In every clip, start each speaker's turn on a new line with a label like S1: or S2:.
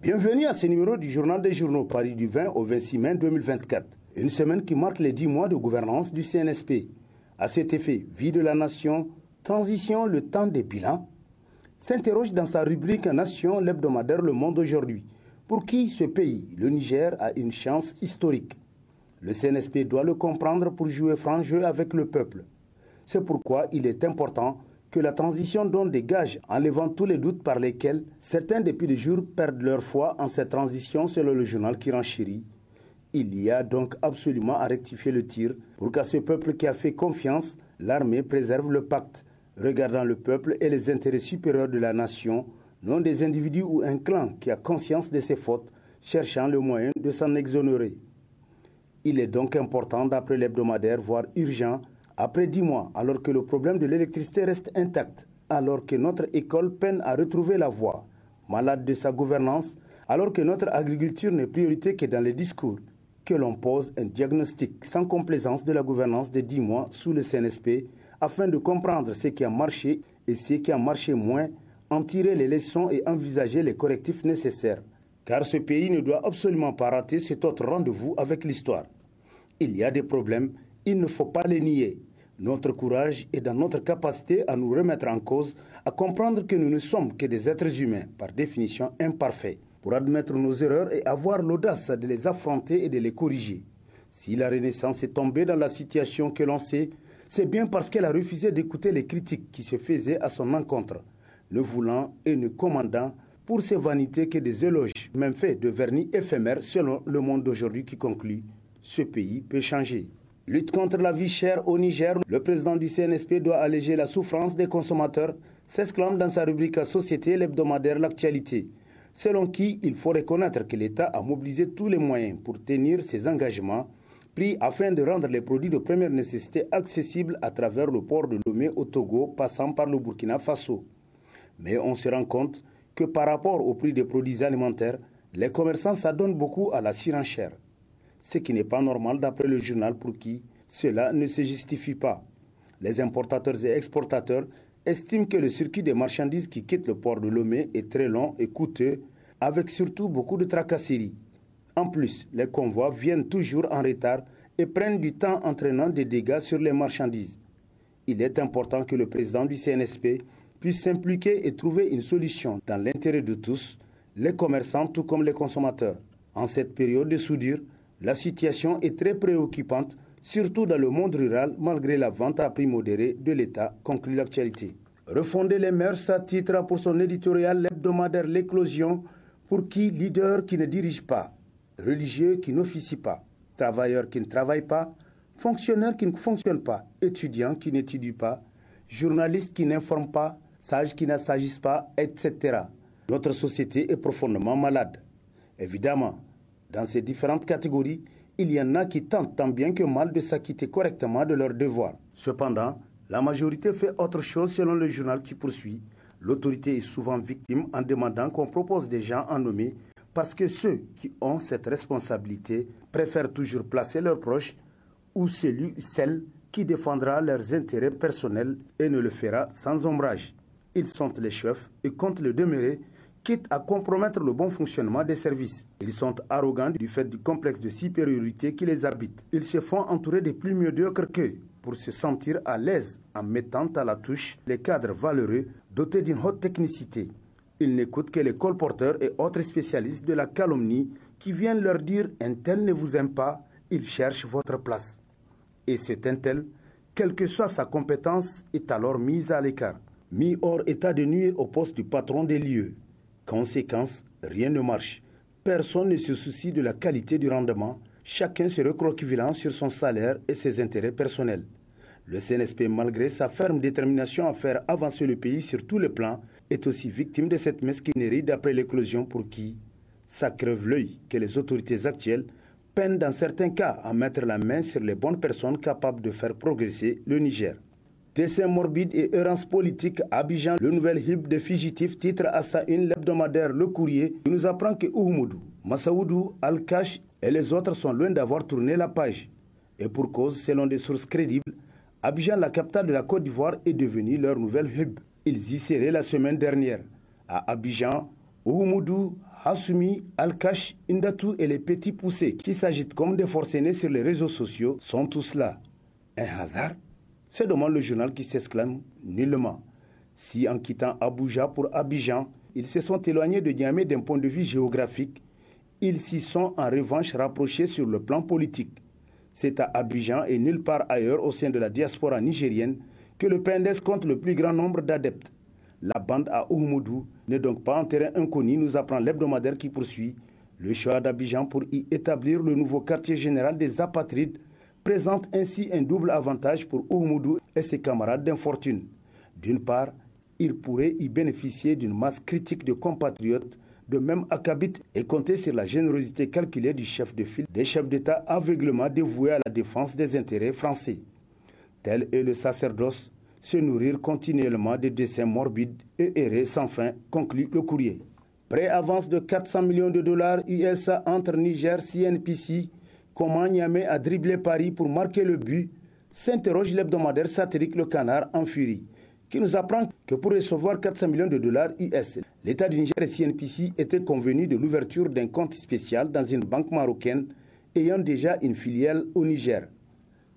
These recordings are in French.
S1: Bienvenue à ce numéro du Journal des Journaux, paru du 20 au 26 mai 2024. Une semaine qui marque les 10 mois de gouvernance du CNSP. À cet effet, vie de la nation, transition, le temps des bilans, s'interroge dans sa rubrique Nation, l'hebdomadaire Le Monde aujourd'hui, pour qui ce pays, le Niger, a une chance historique. Le CNSP doit le comprendre pour jouer franc jeu avec le peuple. C'est pourquoi il est important que la transition donne des gages, enlevant tous les doutes par lesquels certains depuis des jours perdent leur foi en cette transition selon le journal qui renchérit. Il y a donc absolument à rectifier le tir pour qu'à ce peuple qui a fait confiance, l'armée préserve le pacte, regardant le peuple et les intérêts supérieurs de la nation, non des individus ou un clan qui a conscience de ses fautes, cherchant le moyen de s'en exonérer. Il est donc important, d'après l'hebdomadaire, voire urgent, après 10 mois, alors que le problème de l'électricité reste intact, alors que notre école peine à retrouver la voie, malade de sa gouvernance, alors que notre agriculture n'est priorité que dans les discours, que l'on pose un diagnostic sans complaisance de la gouvernance de 10 mois sous le CNSP, afin de comprendre ce qui a marché et ce qui a marché moins, en tirer les leçons et envisager les correctifs nécessaires. Car ce pays ne doit absolument pas rater cet autre rendez-vous avec l'histoire. Il y a des problèmes, il ne faut pas les nier. Notre courage est dans notre capacité à nous remettre en cause, à comprendre que nous ne sommes que des êtres humains, par définition imparfaits, pour admettre nos erreurs et avoir l'audace de les affronter et de les corriger. Si la Renaissance est tombée dans la situation que l'on sait, c'est bien parce qu'elle a refusé d'écouter les critiques qui se faisaient à son encontre, ne voulant et ne commandant pour ses vanités que des éloges, même faits de vernis éphémères selon le monde d'aujourd'hui qui conclut « Ce pays peut changer ». Lutte contre la vie chère au Niger, le président du CNSP doit alléger la souffrance des consommateurs, s'exclame dans sa rubrique Société l'hebdomadaire L'actualité, selon qui il faut reconnaître que l'État a mobilisé tous les moyens pour tenir ses engagements pris afin de rendre les produits de première nécessité accessibles à travers le port de Lomé au Togo, passant par le Burkina Faso. Mais on se rend compte que par rapport au prix des produits alimentaires, les commerçants s'adonnent beaucoup à la surenchère. Ce qui n'est pas normal d'après le journal pour qui cela ne se justifie pas. Les importateurs et exportateurs estiment que le circuit des marchandises qui quittent le port de Lomé est très long et coûteux, avec surtout beaucoup de tracasseries. En plus, les convois viennent toujours en retard et prennent du temps entraînant des dégâts sur les marchandises. Il est important que le président du CNSP puisse s'impliquer et trouver une solution dans l'intérêt de tous, les commerçants tout comme les consommateurs. En cette période de soudure, la situation est très préoccupante, surtout dans le monde rural, malgré la vente à prix modéré de l'État, conclut l'actualité. Refonder les mœurs à titre pour son éditorial l'hebdomadaire L'éclosion, pour qui leader qui ne dirige pas, religieux qui n'officie pas, travailleur qui ne travaille pas, fonctionnaire qui ne fonctionne pas, étudiant qui n'étudie pas, journaliste qui n'informe pas, sage qui ne s'agisse pas, etc. Notre société est profondément malade. Évidemment, dans ces différentes catégories, il y en a qui tentent tant bien que mal de s'acquitter correctement de leurs devoirs. Cependant, la majorité fait autre chose selon le journal qui poursuit. L'autorité est souvent victime en demandant qu'on propose des gens à nommer parce que ceux qui ont cette responsabilité préfèrent toujours placer leurs proches ou celui ou celle qui défendra leurs intérêts personnels et ne le fera sans ombrage. Ils sont les chefs et comptent le demeurer, quitte à compromettre le bon fonctionnement des services. Ils sont arrogants du fait du complexe de supériorité qui les habite. Ils se font entourer des plus médiocres qu'eux pour se sentir à l'aise en mettant à la touche les cadres valeureux dotés d'une haute technicité. Ils n'écoutent que les colporteurs et autres spécialistes de la calomnie qui viennent leur dire « un tel ne vous aime pas, il cherche votre place ». Et cet un tel, quelle que soit sa compétence, est alors mis à l'écart, mis hors état de nuire au poste du patron des lieux. Conséquence, rien ne marche. Personne ne se soucie de la qualité du rendement. Chacun se recroqueville sur son salaire et ses intérêts personnels. Le CNSP, malgré sa ferme détermination à faire avancer le pays sur tous les plans, est aussi victime de cette mesquinerie d'après l'éclosion pour qui ça crève l'œil que les autorités actuelles peinent dans certains cas à mettre la main sur les bonnes personnes capables de faire progresser le Niger. Dessin morbide et errance politique à Abidjan, le nouvel hib de fugitifs titre à sa une l'hebdomadaire Le Courrier qui nous apprend que Oumoudou, Massaoudou, Al-Kash et les autres sont loin d'avoir tourné la page. Et pour cause, selon des sources crédibles, Abidjan, la capitale de la Côte d'Ivoire, est devenue leur nouvel hub. Ils y seraient la semaine dernière. À Abidjan, Oumoudou, Hassoumi, Al-Kash, Indatou et les petits poussés qui s'agitent comme des forcenés sur les réseaux sociaux sont tous là. Un hasard? Se demande le journal qui s'exclame nullement. Si en quittant Abuja pour Abidjan, ils se sont éloignés de Niamey d'un point de vue géographique, ils s'y sont en revanche rapprochés sur le plan politique. C'est à Abidjan et nulle part ailleurs au sein de la diaspora nigérienne que le PNDS compte le plus grand nombre d'adeptes. La bande à Oumoudou n'est donc pas un terrain inconnu, nous apprend l'hebdomadaire qui poursuit. Le choix d'Abidjan pour y établir le nouveau quartier général des apatrides présente ainsi un double avantage pour Oumoudou et ses camarades d'infortune. D'une part, il pourrait y bénéficier d'une masse critique de compatriotes de même acabit et compter sur la générosité calculée du chef de file des chefs d'État aveuglément dévoués à la défense des intérêts français. Tel est le sacerdoce, se nourrir continuellement de dessins morbides et errer sans fin, conclut le courrier. Préavance de 400 millions de dollars US entre Niger, CNPC, comment Niamey a dribblé Paris pour marquer le but, s'interroge l'hebdomadaire satirique Le Canard en furie, qui nous apprend que pour recevoir 400 millions de dollars US, l'État du Niger et CNPC étaient convenus de l'ouverture d'un compte spécial dans une banque marocaine ayant déjà une filiale au Niger.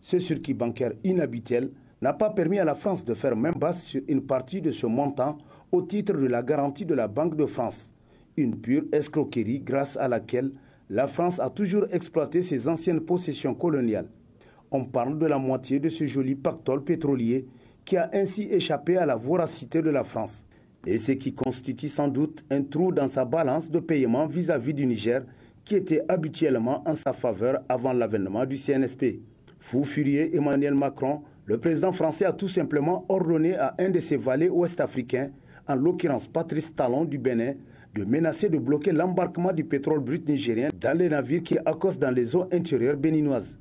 S1: Ce circuit bancaire inhabituel n'a pas permis à la France de faire main basse sur une partie de ce montant au titre de la garantie de la Banque de France, une pure escroquerie grâce à laquelle la France a toujours exploité ses anciennes possessions coloniales. On parle de la moitié de ce joli pactole pétrolier qui a ainsi échappé à la voracité de la France, et ce qui constitue sans doute un trou dans sa balance de paiement vis-à-vis du Niger qui était habituellement en sa faveur avant l'avènement du CNSP. Fou furieux, Emmanuel Macron, le président français a tout simplement ordonné à un de ses valets ouest-africains, en l'occurrence Patrice Talon du Bénin, de menacer de bloquer l'embarquement du pétrole brut nigérien dans les navires qui accostent dans les eaux intérieures béninoises.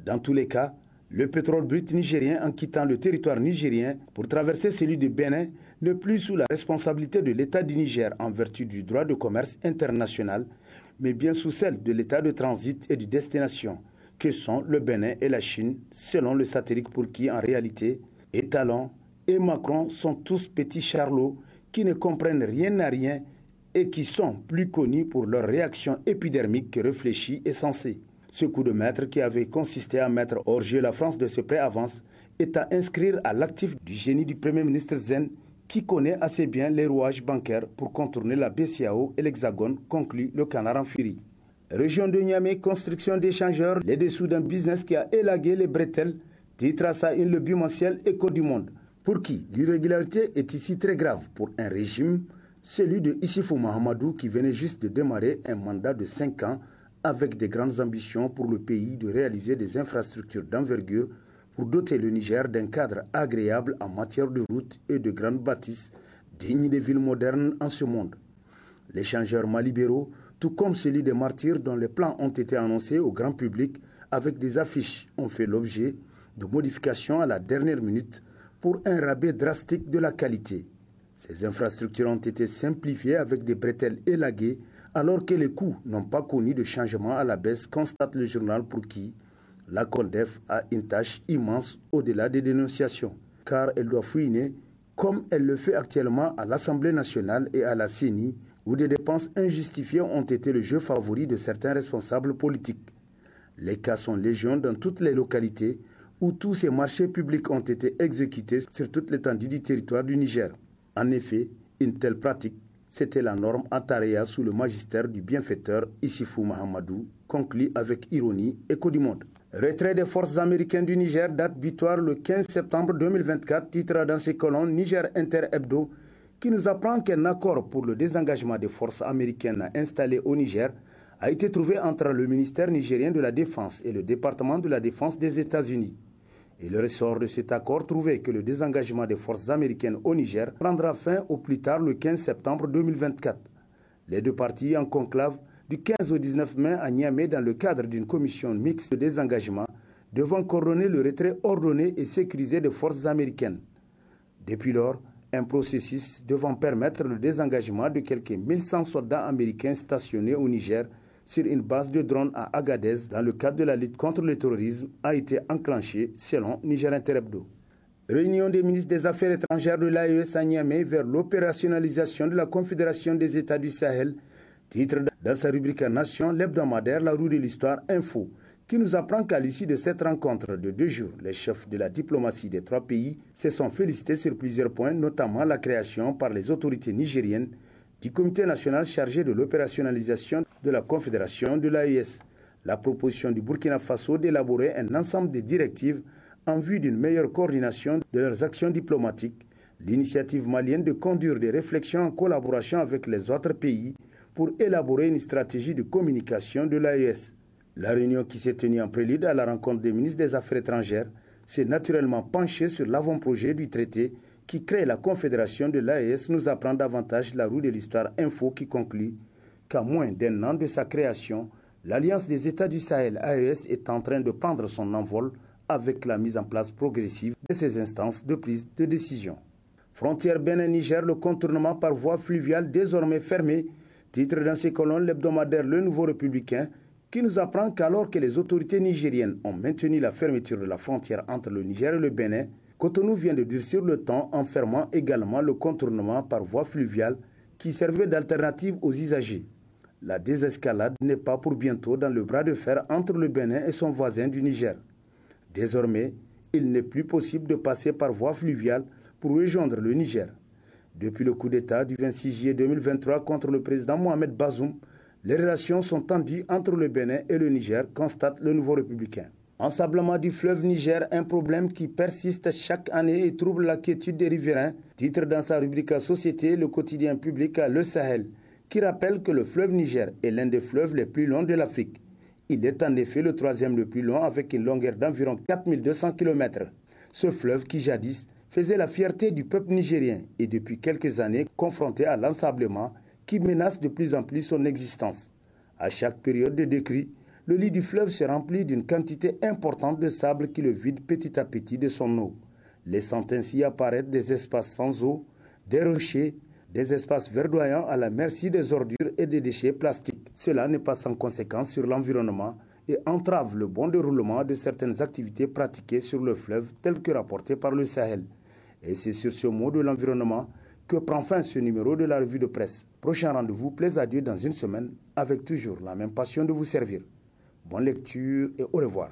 S1: Dans tous les cas, le pétrole brut nigérien, en quittant le territoire nigérien pour traverser celui du Bénin, n'est plus sous la responsabilité de l'État du Niger en vertu du droit de commerce international, mais bien sous celle de l'État de transit et de destination, que sont le Bénin et la Chine, selon le satirique pour qui, en réalité, et Talon et Macron sont tous petits charlots qui ne comprennent rien à rien et qui sont plus connus pour leur réaction épidermique que réfléchie et sensée. Ce coup de maître qui avait consisté à mettre hors jeu la France de ce préavance est à inscrire à l'actif du génie du Premier ministre Zen qui connaît assez bien les rouages bancaires pour contourner la BCEAO et l'Hexagone, conclut Le Canard en furie. Région de Niamey, construction d'échangeurs, les dessous d'un business qui a élagué les bretelles, titre à sa une le bimensuel Écho du Monde. Pour qui l'irrégularité est ici très grave pour un régime, celui de Issifou Mahamadou qui venait juste de démarrer un mandat de 5 ans avec des grandes ambitions pour le pays de réaliser des infrastructures d'envergure pour doter le Niger d'un cadre agréable en matière de routes et de grandes bâtisses dignes des villes modernes en ce monde. L'échangeur Malibéro, tout comme celui des Martyrs dont les plans ont été annoncés au grand public avec des affiches, ont fait l'objet de modifications à la dernière minute pour un rabais drastique de la qualité. Ces infrastructures ont été simplifiées avec des bretelles élaguées alors que les coûts n'ont pas connu de changement à la baisse, constate le journal pour qui la COLDEF a une tâche immense au-delà des dénonciations, car elle doit fouiner comme elle le fait actuellement à l'Assemblée nationale et à la CENI, où des dépenses injustifiées ont été le jeu favori de certains responsables politiques. Les cas sont légion dans toutes les localités où tous ces marchés publics ont été exécutés sur toute l'étendue du territoire du Niger. En effet, une telle pratique, c'était la norme à Tareya sous le magistère du bienfaiteur Issifou Mahamadou, conclut avec ironie Écho du Monde. Retrait des forces américaines du Niger, date butoir le 15 septembre 2024, titre dans ses colonnes Niger Inter Hebdo, qui nous apprend qu'un accord pour le désengagement des forces américaines installées au Niger a été trouvé entre le ministère nigérien de la Défense et le département de la Défense des États-Unis. Il ressort de cet accord trouvé que le désengagement des forces américaines au Niger prendra fin au plus tard le 15 septembre 2024. Les deux parties en conclave du 15 au 19 mai à Niamey dans le cadre d'une commission mixte de désengagement devant coordonner le retrait ordonné et sécurisé des forces américaines. Depuis lors, un processus devant permettre le désengagement de quelques 1100 soldats américains stationnés au Niger sur une base de drones à Agadez dans le cadre de la lutte contre le terrorisme a été enclenché selon Niger Inter Hebdo. Réunion des ministres des Affaires étrangères de l'AES à Niamey vers l'opérationnalisation de la Confédération des États du Sahel. Titre dans sa rubrique Nation, l'hebdomadaire La Roue de l'Histoire Info, qui nous apprend qu'à l'issue de cette rencontre de 2 jours, les chefs de la diplomatie des 3 pays se sont félicités sur plusieurs points, notamment la création par les autorités nigériennes du Comité national chargé de l'opérationnalisation de la Confédération de l'AES, la proposition du Burkina Faso d'élaborer un ensemble de directives en vue d'une meilleure coordination de leurs actions diplomatiques, l'initiative malienne de conduire des réflexions en collaboration avec les autres pays pour élaborer une stratégie de communication de l'AES. La réunion qui s'est tenue en prélude à la rencontre des ministres des Affaires étrangères s'est naturellement penchée sur l'avant-projet du traité qui crée la Confédération de l'AES, nous apprend davantage La Roue de l'Histoire Info qui conclut qu'à moins d'1 an de sa création, l'Alliance des États du Sahel AES est en train de prendre son envol avec la mise en place progressive de ces instances de prise de décision. Frontière Bénin-Niger, le contournement par voie fluviale désormais fermé, titre dans ses colonnes l'hebdomadaire Le Nouveau Républicain, qui nous apprend qu'alors que les autorités nigériennes ont maintenu la fermeture de la frontière entre le Niger et le Bénin, Cotonou vient de durcir le temps en fermant également le contournement par voie fluviale qui servait d'alternative aux usagers. La désescalade n'est pas pour bientôt dans le bras de fer entre le Bénin et son voisin du Niger. Désormais, il n'est plus possible de passer par voie fluviale pour rejoindre le Niger. Depuis le coup d'État du 26 juillet 2023 contre le président Mohamed Bazoum, les relations sont tendues entre le Bénin et le Niger, constate Le Nouveau Républicain. Ensablement du fleuve Niger, un problème qui persiste chaque année et trouble la quiétude des riverains, titre dans sa rubrique Société, le quotidien public Le Sahel, qui rappelle que le fleuve Niger est l'un des fleuves les plus longs de l'Afrique. Il est en effet le 3e le plus long avec une longueur d'environ 4200 km. Ce fleuve qui jadis faisait la fierté du peuple nigérien est depuis quelques années confronté à l'ensablement qui menace de plus en plus son existence. À chaque période de décrue, le lit du fleuve se remplit d'une quantité importante de sable qui le vide petit à petit de son eau, laissant ainsi apparaître des espaces sans eau, des rochers, des espaces verdoyants à la merci des ordures et des déchets plastiques. Cela n'est pas sans conséquence sur l'environnement et entrave le bon déroulement de certaines activités pratiquées sur le fleuve telles que rapportées par le Sahel. Et c'est sur ce mot de l'environnement que prend fin ce numéro de la revue de presse. Prochain rendez-vous, plaise à Dieu dans une semaine, avec toujours la même passion de vous servir. Bonne lecture et au revoir.